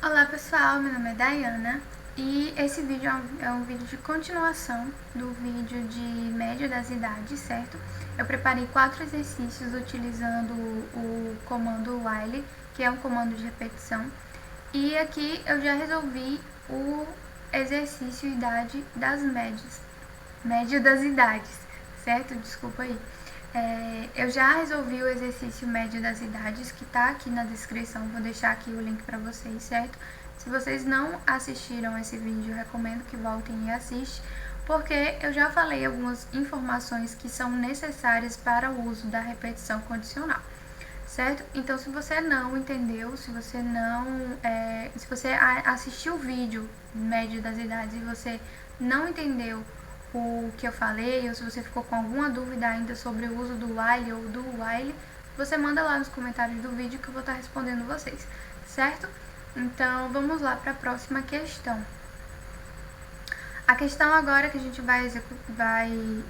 Olá pessoal, meu nome é Dayana e esse vídeo é um vídeo de continuação do vídeo de média das idades, certo? Eu preparei 4 exercícios utilizando o comando while, que é um comando de repetição, e aqui eu já resolvi o exercício idade das médias, média das idades, certo? Desculpa aí. Eu já resolvi o exercício médio das idades, que tá aqui na descrição, vou deixar aqui o link para vocês, certo? Se vocês não assistiram esse vídeo, eu recomendo que voltem e assistam, porque eu já falei algumas informações que são necessárias para o uso da repetição condicional, certo? Então, se você não entendeu, se você assistiu o vídeo médio das idades e você não entendeu o que eu falei, ou se você ficou com alguma dúvida ainda sobre o uso do while ou do while, você manda lá nos comentários do vídeo que eu vou estar respondendo vocês, certo? Então, vamos lá para a próxima questão. A questão agora que a gente vai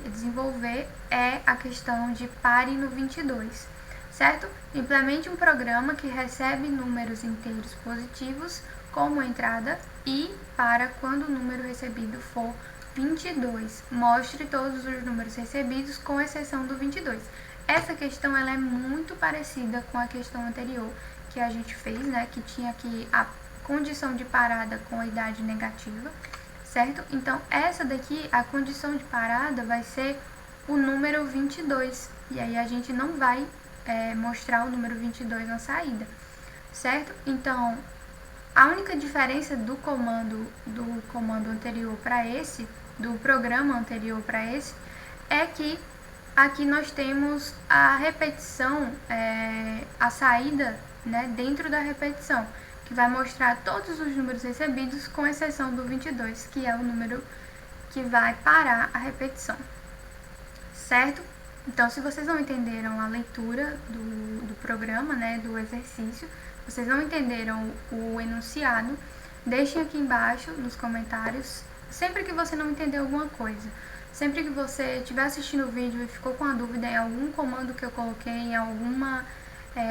desenvolver é a questão de pare no 22, certo? Implemente um programa que recebe números inteiros positivos como entrada e para quando o número recebido for 22. Mostre todos os números recebidos, com exceção do 22. Essa questão ela é muito parecida com a questão anterior que a gente fez, né? Que tinha aqui a condição de parada com a idade negativa, certo? Então, essa daqui, a condição de parada vai ser o número 22. E aí a gente não vai mostrar o número 22 na saída, certo? Então, a única diferença do comando anterior para esse, do programa anterior para esse, é que aqui nós temos a repetição, a saída, né, dentro da repetição, que vai mostrar todos os números recebidos, com exceção do 22, que é o número que vai parar a repetição, certo? Então, se vocês não entenderam a leitura do programa, né, do exercício, vocês não entenderam o enunciado, deixem aqui embaixo nos comentários, sempre que você não entender alguma coisa. Sempre que você estiver assistindo o vídeo e ficou com a dúvida em algum comando que eu coloquei, em alguma...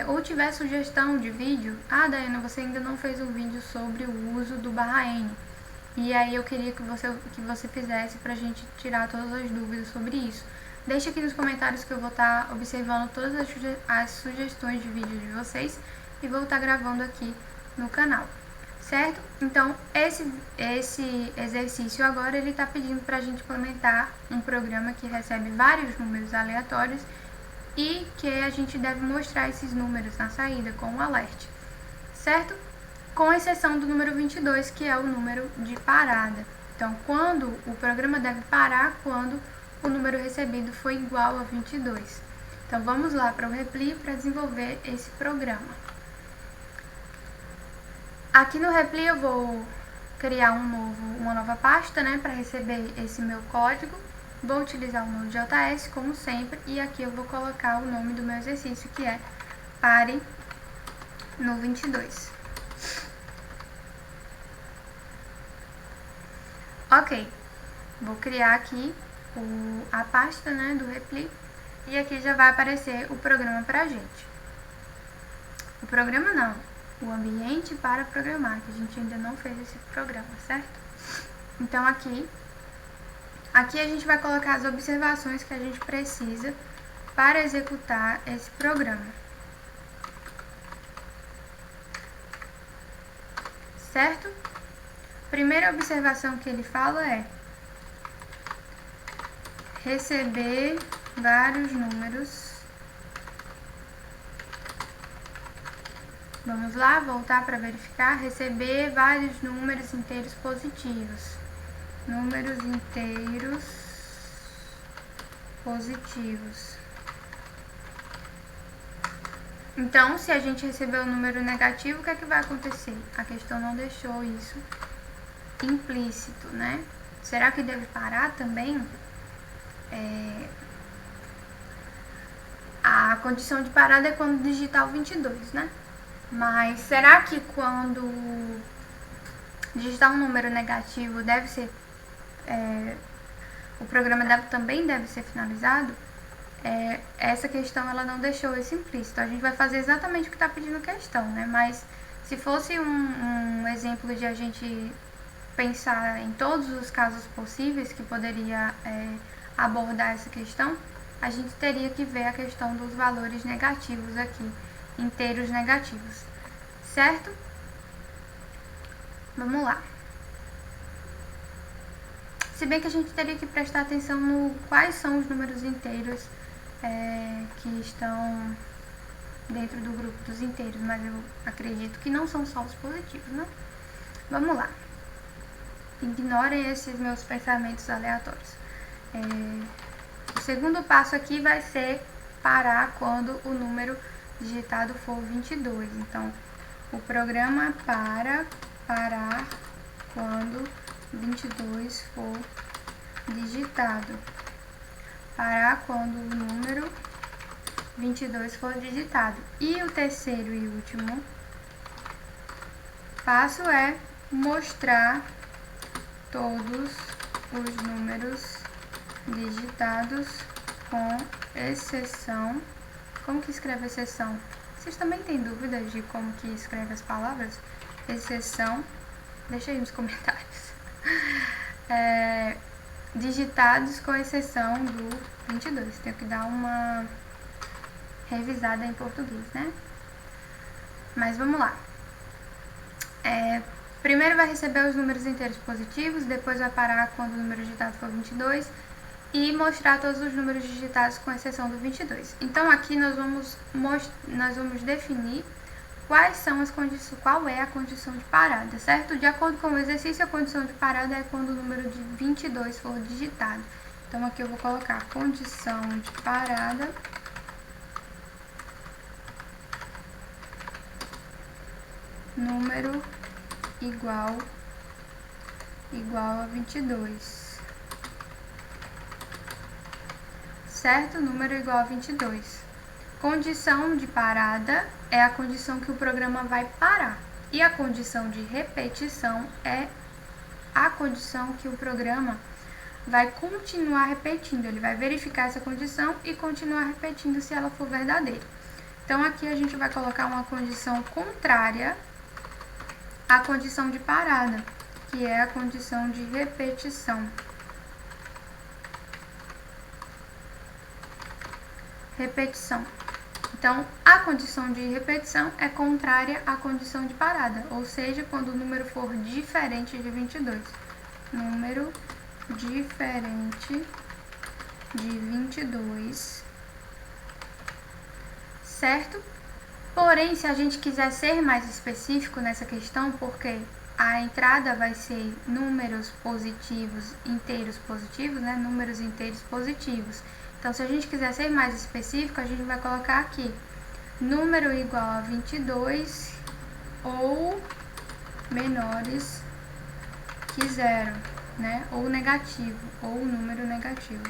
ou tiver sugestão de vídeo, Dayana, você ainda não fez um vídeo sobre o uso do /n. E aí eu queria que você fizesse pra gente tirar todas as dúvidas sobre isso. Deixe aqui nos comentários que eu vou estar observando todas as sugestões de vídeo de vocês e vou estar gravando aqui no canal, certo? Então, esse exercício agora, ele está pedindo para a gente implementar um programa que recebe vários números aleatórios e que a gente deve mostrar esses números na saída com um alerte, certo? Com exceção do número 22, que é o número de parada. Então, quando o programa deve parar quando o número recebido for igual a 22. Então, vamos lá para o Repli para desenvolver esse programa. Aqui no Repli eu vou criar uma nova pasta, né, para receber esse meu código. Vou utilizar o Node.js como sempre e aqui eu vou colocar o nome do meu exercício, que é pare no 22. Ok, vou criar aqui a pasta, né, do Repli e aqui já vai aparecer o programa pra gente. O programa não, o ambiente para programar, que a gente ainda não fez esse programa, certo? Então aqui a gente vai colocar as observações que a gente precisa para executar esse programa, certo? Primeira observação que ele fala é receber vários números. Vamos lá, voltar para verificar. Receber vários números inteiros positivos. Números inteiros positivos. Então, se a gente receber um número negativo, o que é que vai acontecer? A questão não deixou isso implícito, né? Será que deve parar também? A condição de parada é quando digitar o 22, né? Mas será que quando digitar um número negativo deve ser... o programa também deve ser finalizado? Essa questão ela não deixou isso implícito. A gente vai fazer exatamente o que está pedindo a questão, né? Mas Se fosse um exemplo de a gente pensar em todos os casos possíveis que poderia abordar essa questão, a gente teria que ver a questão dos valores negativos aqui, inteiros negativos, certo? Vamos lá. Se bem que a gente teria que prestar atenção no quais são os números inteiros que estão dentro do grupo dos inteiros, mas eu acredito que não são só os positivos, né? Vamos lá. Ignorem esses meus pensamentos aleatórios. O segundo passo aqui vai ser parar quando o número digitado for 22. Então, o programa parar quando 22 for digitado. Parar quando o número 22 for digitado. E o terceiro e último passo é mostrar todos os números digitados com exceção. Como que escreve exceção? Vocês também têm dúvidas de como que escreve as palavras? Exceção, deixa aí nos comentários. Digitados com exceção do 22. Tenho que dar uma revisada em português, né? Mas vamos lá. Primeiro vai receber os números inteiros positivos, depois vai parar quando o número digitado for 22 e mostrar todos os números digitados com exceção do 22. Então aqui nós vamos definir quais são as condições, qual é a condição de parada, certo? De acordo com o exercício, a condição de parada é quando o número de 22 for digitado. Então aqui eu vou colocar condição de parada número igual a 22, certo? Número igual a 22. Condição de parada é a condição que o programa vai parar, e a condição de repetição é a condição que o programa vai continuar repetindo. Ele vai verificar essa condição e continuar repetindo se ela for verdadeira. Então aqui a gente vai colocar uma condição contrária a condição de parada, que é a condição de repetição. Então, a condição de repetição é contrária à condição de parada, ou seja, quando o número for diferente de 22. Número diferente de 22, certo? Porém, se a gente quiser ser mais específico nessa questão, porque a entrada vai ser números positivos, inteiros positivos, né? Números inteiros positivos. Então, se a gente quiser ser mais específico, a gente vai colocar aqui número igual a 22 ou menores que 0, né? Ou negativo, ou número negativo,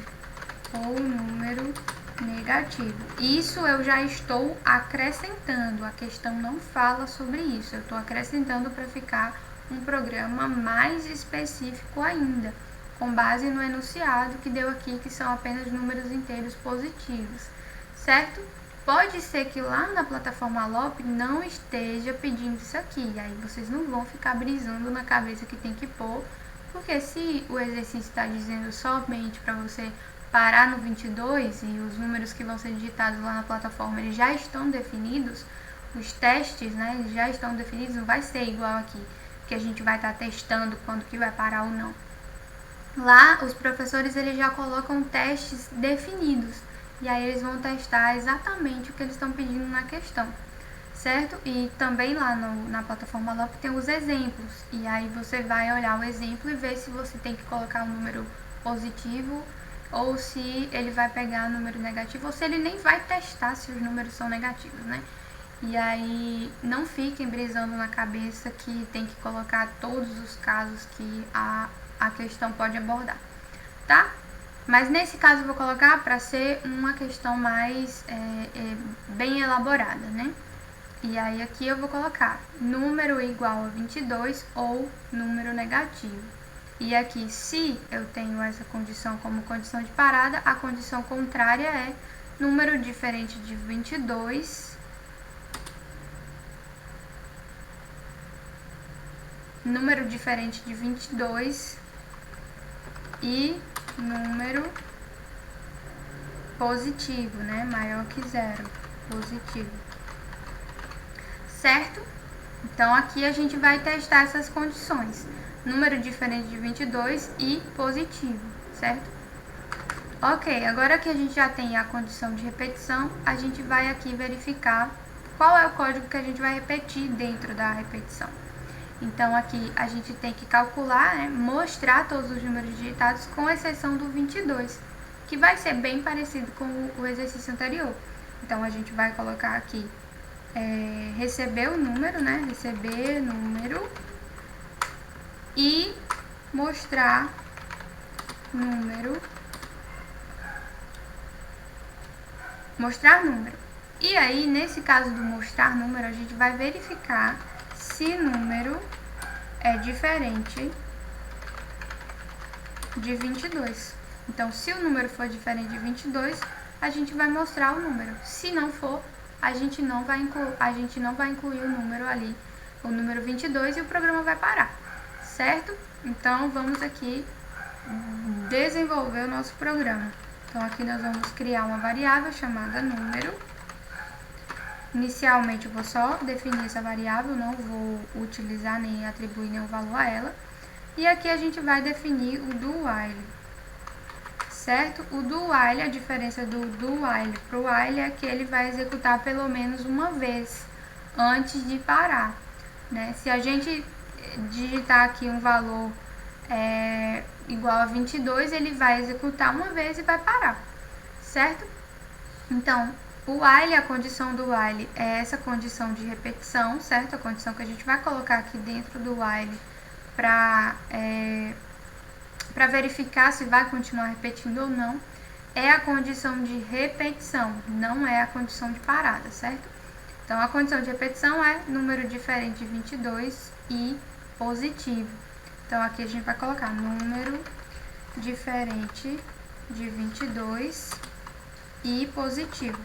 ou número negativo. Isso eu já estou acrescentando, a questão não fala sobre isso, eu estou acrescentando para ficar um programa mais específico ainda, com base no enunciado que deu aqui, que são apenas números inteiros positivos, certo? Pode ser que lá na plataforma LOP não esteja pedindo isso aqui, aí vocês não vão ficar brisando na cabeça que tem que pôr, porque se o exercício está dizendo somente para você parar no 22 e os números que vão ser digitados lá na plataforma eles já estão definidos, os testes, né, eles já estão definidos, não vai ser igual aqui, que a gente vai estar testando quando que vai parar ou não. Lá, os professores eles já colocam testes definidos, e aí eles vão testar exatamente o que eles estão pedindo na questão, certo? E também lá na plataforma LOP tem os exemplos, e aí você vai olhar o exemplo e ver se você tem que colocar um número positivo ou se ele vai pegar número negativo, ou se ele nem vai testar se os números são negativos, né? E aí não fiquem brisando na cabeça que tem que colocar todos os casos que a questão pode abordar, tá? Mas nesse caso eu vou colocar para ser uma questão mais bem elaborada, né? E aí aqui eu vou colocar número igual a 22 ou número negativo. E aqui, se eu tenho essa condição como condição de parada, a condição contrária é número diferente de 22 número diferente de 22 e número positivo, né? Maior que 0, positivo. Certo? Então, aqui a gente vai testar essas condições. Número diferente de 22 e positivo, certo? Ok, agora que a gente já tem a condição de repetição, a gente vai aqui verificar qual é o código que a gente vai repetir dentro da repetição. Então, aqui a gente tem que calcular, né, mostrar todos os números digitados, com exceção do 22, que vai ser bem parecido com o exercício anterior. Então, a gente vai colocar aqui, receber o número, né, receber número, e mostrar número, E aí, nesse caso do mostrar número, a gente vai verificar se número é diferente de 22. Então, se o número for diferente de 22, a gente vai mostrar o número. Se não for, a gente não vai incluir o número ali, o número 22, e o programa vai parar, certo? Então, vamos aqui desenvolver o nosso programa. Então, aqui nós vamos criar uma variável chamada número. Inicialmente, eu vou só definir essa variável, não vou utilizar nem atribuir nenhum valor a ela. E aqui a gente vai definir o do while, certo? O do while, a diferença do while para o while é que ele vai executar pelo menos uma vez antes de parar, né? Se a gente digitar aqui um valor igual a 22, ele vai executar uma vez e vai parar, certo? Então, o while, a condição do while é essa condição de repetição, certo? A condição que a gente vai colocar aqui dentro do while para verificar se vai continuar repetindo ou não, é a condição de repetição, não é a condição de parada, certo? Então, a condição de repetição é número diferente de 22 e positivo. Então, aqui a gente vai colocar número diferente de 22 e positivo.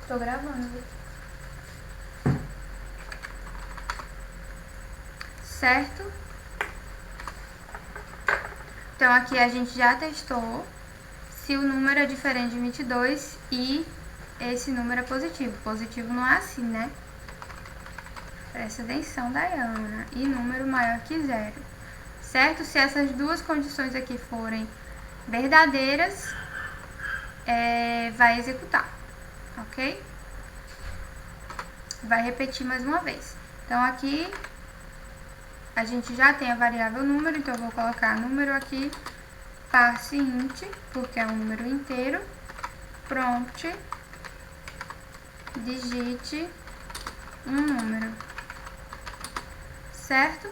Estou gravando. Certo? Então, aqui a gente já testou se o número é diferente de 22 e esse número é positivo. Positivo não é assim, né? Presta atenção, Dayana. E número maior que 0. Certo? Se essas duas condições aqui forem verdadeiras, vai executar. Ok? Vai repetir mais uma vez. Então, aqui a gente já tem a variável número, então eu vou colocar número aqui, parse int, porque é um número inteiro, prompt, digite um número, certo?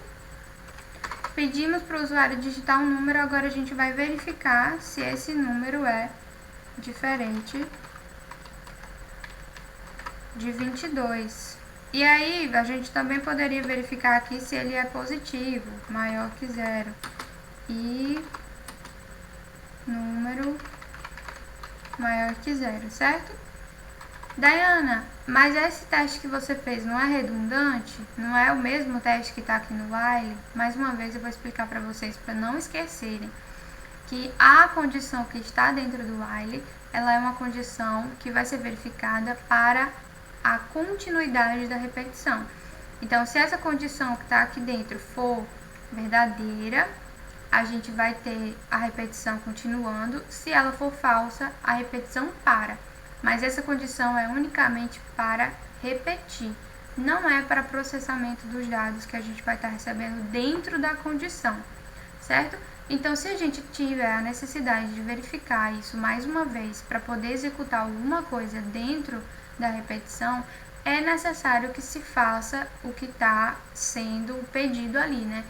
Pedimos para o usuário digitar um número, agora a gente vai verificar se esse número é diferente de 22. E aí, a gente também poderia verificar aqui se ele é positivo, maior que 0. E número maior que 0, certo? Dayana, mas esse teste que você fez não é redundante? Não é o mesmo teste que está aqui no while? Mais uma vez eu vou explicar para vocês, para não esquecerem, que a condição que está dentro do while, ela é uma condição que vai ser verificada para a continuidade da repetição. Então, se essa condição que está aqui dentro for verdadeira, a gente vai ter a repetição continuando. Se ela for falsa, a repetição para. Mas essa condição é unicamente para repetir, não é para processamento dos dados que a gente vai estar recebendo dentro da condição, certo? Então, se a gente tiver a necessidade de verificar isso mais uma vez para poder executar alguma coisa dentro da repetição, é necessário que se faça o que está sendo pedido ali, né?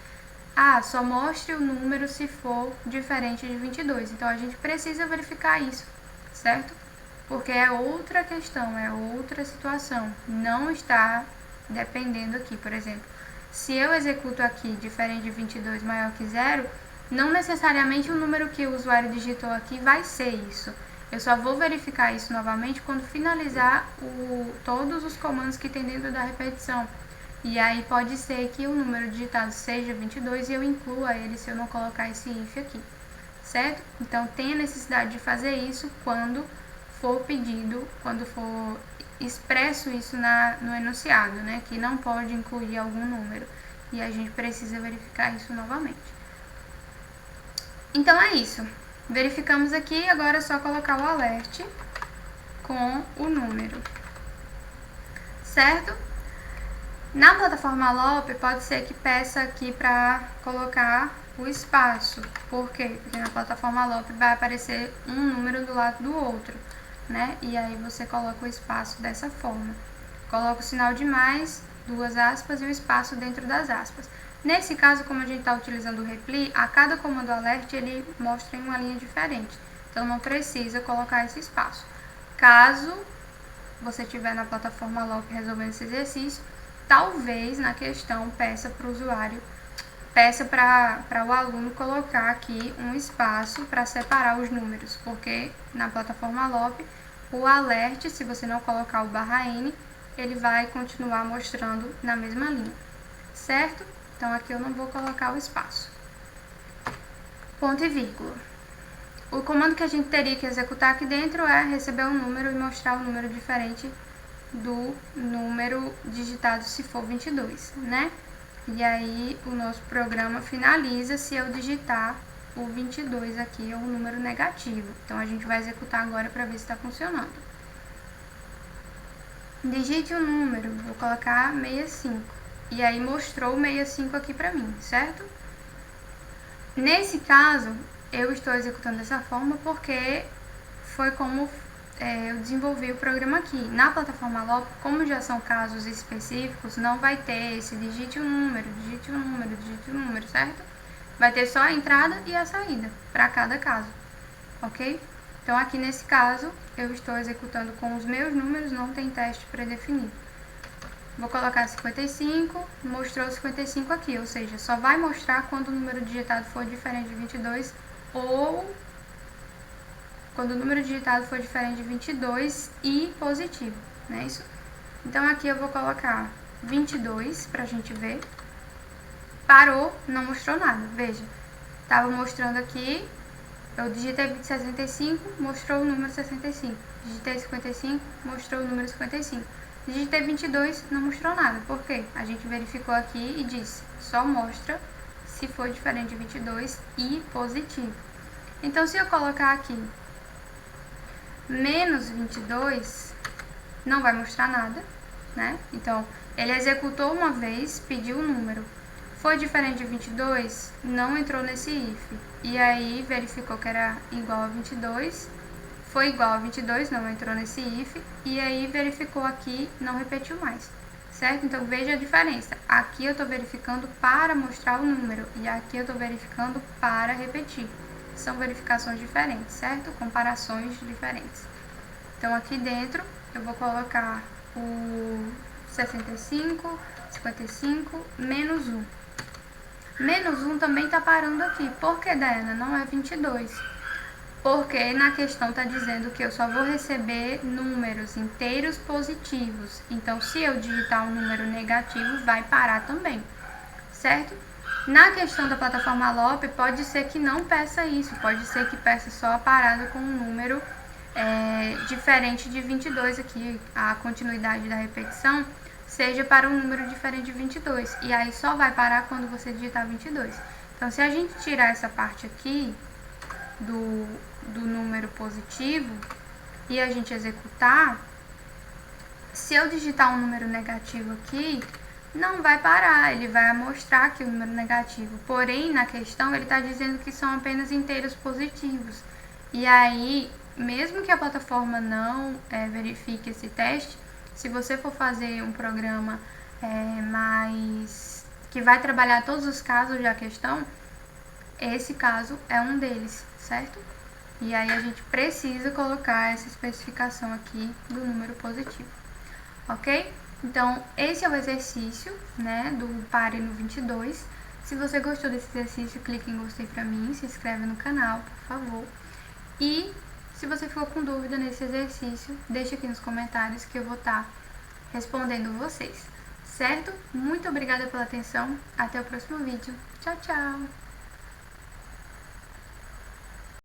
Só mostre o número se for diferente de 22. Então, a gente precisa verificar isso, certo? Porque é outra questão, é outra situação. Não está dependendo aqui, por exemplo. Se eu executo aqui diferente de 22 maior que 0, não necessariamente o número que o usuário digitou aqui vai ser isso. Eu só vou verificar isso novamente quando finalizar todos os comandos que tem dentro da repetição. E aí pode ser que o número digitado seja 22 e eu inclua ele se eu não colocar esse if aqui, certo? Então tem a necessidade de fazer isso quando for pedido, quando for expresso isso no enunciado, né? Que não pode incluir algum número. E a gente precisa verificar isso novamente. Então é isso. Verificamos aqui, agora é só colocar o alert com o número, certo? Na plataforma LOP, pode ser que peça aqui para colocar o espaço. Por quê? Porque na plataforma LOP vai aparecer um número do lado do outro, né? E aí você coloca o espaço dessa forma. Coloca o sinal de mais, 2 aspas e o espaço dentro das aspas. Nesse caso, como a gente está utilizando o repli, a cada comando alert ele mostra em uma linha diferente. Então não precisa colocar esse espaço. Caso você estiver na plataforma LOP resolvendo esse exercício, talvez na questão peça para o usuário, peça para o aluno colocar aqui um espaço para separar os números, porque na plataforma LOP o alert, se você não colocar o /n, ele vai continuar mostrando na mesma linha, certo? Então aqui eu não vou colocar o espaço. Ponto e vírgula. O comando que a gente teria que executar aqui dentro é receber um número e mostrar o número diferente do número digitado se for 22, né? E aí o nosso programa finaliza se eu digitar o 22 aqui, é um número negativo. Então a gente vai executar agora para ver se está funcionando. Digite o número, vou colocar 65. E aí mostrou o 65 aqui para mim, certo? Nesse caso, eu estou executando dessa forma porque foi como eu desenvolvi o programa aqui. Na plataforma LOP, como já são casos específicos, não vai ter esse digite o número, digite o número, digite o número, certo? Vai ter só a entrada e a saída para cada caso, ok? Então aqui nesse caso, eu estou executando com os meus números, não tem teste pré-definido. Vou colocar 55, mostrou 55 aqui, ou seja, só vai mostrar quando o número digitado for diferente de 22 ou quando o número digitado for diferente de 22 e positivo, não é isso? Então aqui eu vou colocar 22 pra gente ver. Parou, não mostrou nada, veja. Tava mostrando aqui, eu digitei 65, mostrou o número 65. Digitei 55, mostrou o número 55. Digitei 22, não mostrou nada. Por quê? A gente verificou aqui e disse, só mostra se for diferente de 22 e positivo. Então, se eu colocar aqui menos 22, não vai mostrar nada, né? Então, ele executou uma vez, pediu o número. Foi diferente de 22, não entrou nesse if. E aí, verificou que era igual a 22, foi igual a 22, não entrou nesse if. E aí, verificou aqui, não repetiu mais, certo? Então, veja a diferença. Aqui eu estou verificando para mostrar o número e aqui eu estou verificando para repetir. São verificações diferentes, certo? Comparações diferentes. Então, aqui dentro, eu vou colocar o 65, 55, menos 1. Menos 1 também está parando aqui. Por que, Diana? Não é 22. Porque na questão está dizendo que eu só vou receber números inteiros positivos. Então, se eu digitar um número negativo, vai parar também, certo? Na questão da plataforma LOP, pode ser que não peça isso, pode ser que peça só a parada com um número diferente de 22 aqui, a continuidade da repetição seja para um número diferente de 22, e aí só vai parar quando você digitar 22. Então, se a gente tirar essa parte aqui do número positivo e a gente executar, se eu digitar um número negativo aqui, não vai parar, ele vai mostrar aqui o número negativo. Porém, na questão, ele está dizendo que são apenas inteiros positivos. E aí, mesmo que a plataforma não verifique esse teste, se você for fazer um programa que vai trabalhar todos os casos da questão, esse caso é um deles, certo? E aí a gente precisa colocar essa especificação aqui do número positivo, ok? Então, esse é o exercício, né, do Pare no 22. Se você gostou desse exercício, clique em gostei pra mim, se inscreve no canal, por favor. E Se você ficou com dúvida nesse exercício, deixa aqui nos comentários que eu vou estar respondendo vocês, certo? Muito obrigada pela atenção, até o próximo vídeo. Tchau, tchau!